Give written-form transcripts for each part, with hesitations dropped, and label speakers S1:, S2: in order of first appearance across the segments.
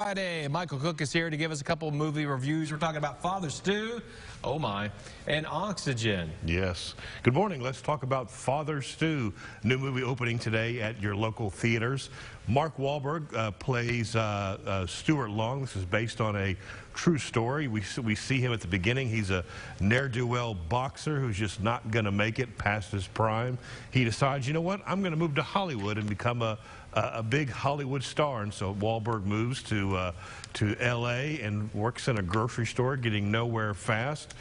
S1: Friday. Michael Cook is here to give us a couple of movie reviews. We're talking about Father Stu, oh my, and Oxygen.
S2: Yes. Good morning. Let's talk about Father Stu, new movie opening today at your local theaters. Mark Wahlberg plays Stuart Long. This is based on a true story. We see him at the beginning. He's a ne'er-do-well boxer who's just not going to make it past his prime. He decides, you know what, I'm going to move to Hollywood and become a big Hollywood star. And so Wahlberg moves to L.A. and works in a grocery store, getting nowhere fast,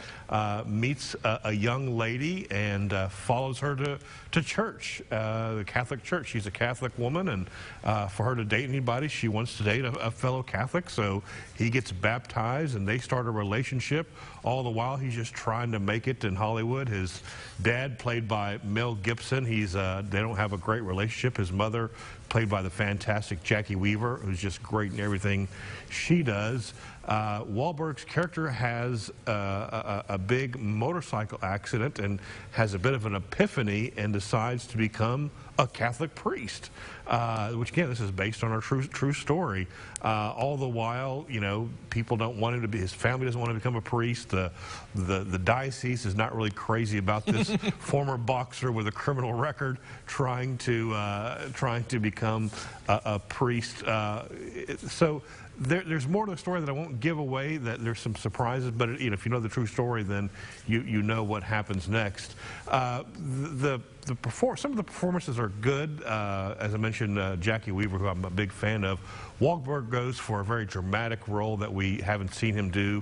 S2: meets a young lady and follows her to church, the Catholic Church. She's a Catholic woman, and for her to date anybody, she wants to date a fellow Catholic. So he gets baptized, and they start a relationship. All the while, he's just trying to make it in Hollywood. His dad, played by Mel Gibson, they don't have a great relationship. His mother, played by the fantastic Jackie Weaver, who's just great in everything she does. Wahlberg's character has a big motorcycle accident and has a bit of an epiphany and decides to become a Catholic priest, which again, this is based on a true story. All the while, you know, people don't want him to be, his family doesn't want him to become a priest. The diocese is not really crazy about this former boxer with a criminal record trying to become a priest. So there's more to the story that I won't give away. That there's some surprises, but you know, if you know the true story, then you know what happens next. Some of the performances are good. As I mentioned, Jackie Weaver, who I'm a big fan of. Wahlberg goes for a very dramatic role that we haven't seen him do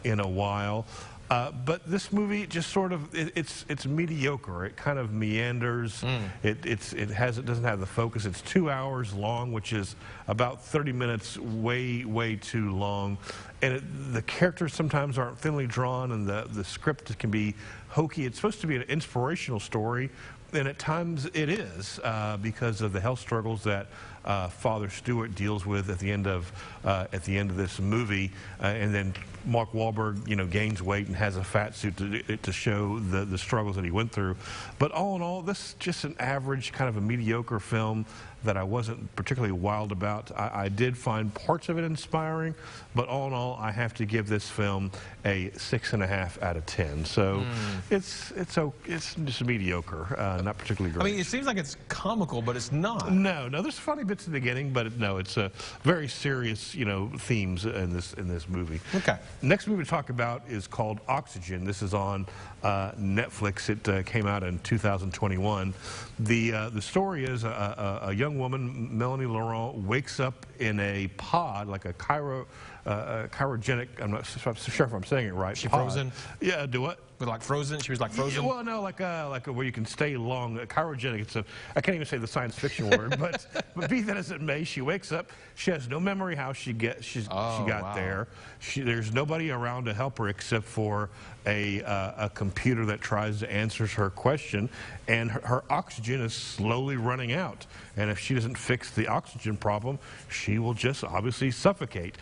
S2: in a while. But this movie just sort of, it's mediocre. It kind of meanders. It doesn't have the focus. It's 2 hours long, which is about 30 minutes way too long. And the characters sometimes aren't thinly drawn, and the script can be hokey. It's supposed to be an inspirational story, and at times it is, because of the health struggles that Father Stuart deals with at the end of this movie, and then Mark Wahlberg, you know, gains weight and has a fat suit to show the struggles that he went through. But all in all, this is just an average, kind of a mediocre film that I wasn't particularly wild about. I did find parts of it inspiring, but all in all, I have to give this film a 6.5 out of 10. So it's just mediocre, not particularly great.
S1: I mean, it seems like it's comical, but it's not.
S2: No, there's funny bits at the beginning, but no, it's very serious, you know, themes in this movie.
S1: Okay.
S2: Next movie to talk about is called Oxygen. This is on Netflix. It came out in 2021. The story is a young woman, Melanie Laurent, wakes up in a pod, like a cryogenic, I'm not sure if I'm saying it right.
S1: She
S2: pod.
S1: frozen?
S2: Yeah, do what?
S1: Like frozen? She was like frozen?
S2: Yeah, well, no, like where you can stay long. Cryogenic, I can't even say the science fiction word, but be that as it may, she wakes up. She has no memory how she got there. There's nobody around to help her except for a computer that tries to answer her question, and her oxygen is slowly running out. And if she doesn't fix the oxygen problem, she will just obviously suffocate.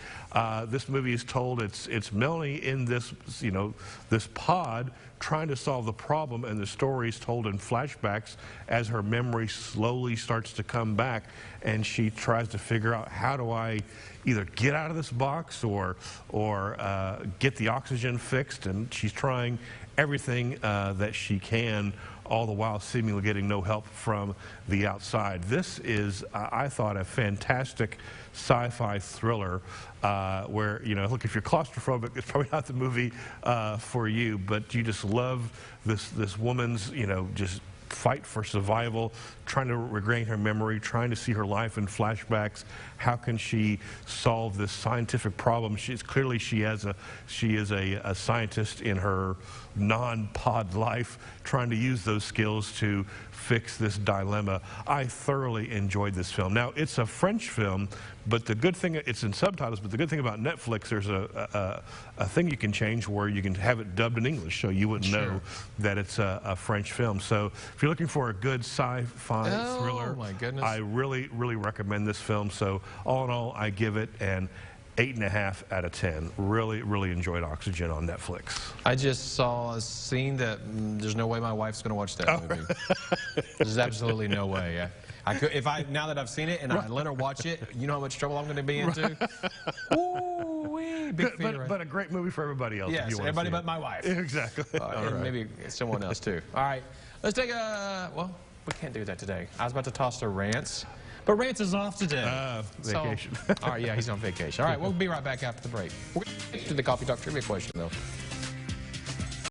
S2: This movie is told it's Melanie in this, you know, this pod trying to solve the problem, and the story is told in flashbacks as her memory slowly starts to come back, and she tries to figure out, how do I either get out of this box or get the oxygen fixed, and she's trying everything that she can, all the while seemingly getting no help from the outside. This is, I thought, a fantastic sci-fi thriller where, you know, look, if you're claustrophobic, it's probably not the movie for you, but you just love this woman's, you know, just fight for survival, trying to regain her memory, trying to see her life in flashbacks. How can she solve this scientific problem? She is a scientist in her non-pod life, trying to use those skills to fix this dilemma. I thoroughly enjoyed this film. Now, it's a French film, but the good thing, it's in subtitles, but the good thing about Netflix, there's a thing you can change where you can have it dubbed in English, so you wouldn't know that it's a French film. So if you're looking for a good sci-fi thriller,
S1: my goodness,
S2: I really recommend this film. So all in all, I give it an 8.5 out of 10. Really enjoyed Oxygen on Netflix.
S1: I just saw a scene that there's no way my wife's going to watch that movie. There's absolutely no way. Now that I've seen it and I let her watch it, you know how much trouble I'm going to be into? Ooh-wee, big feet,
S2: but a great movie for everybody else.
S1: Yes,
S2: if you want
S1: everybody
S2: to see
S1: but my wife.
S2: Exactly.
S1: And maybe someone else too. All right, let's take a, well, we can't do that today. I was about to toss to Rance, but Rance is off today.
S2: Vacation.
S1: So, all right, yeah, he's on vacation. All right, we'll be right back after the break. We're going to get to the Coffee Talk Trivia question, though.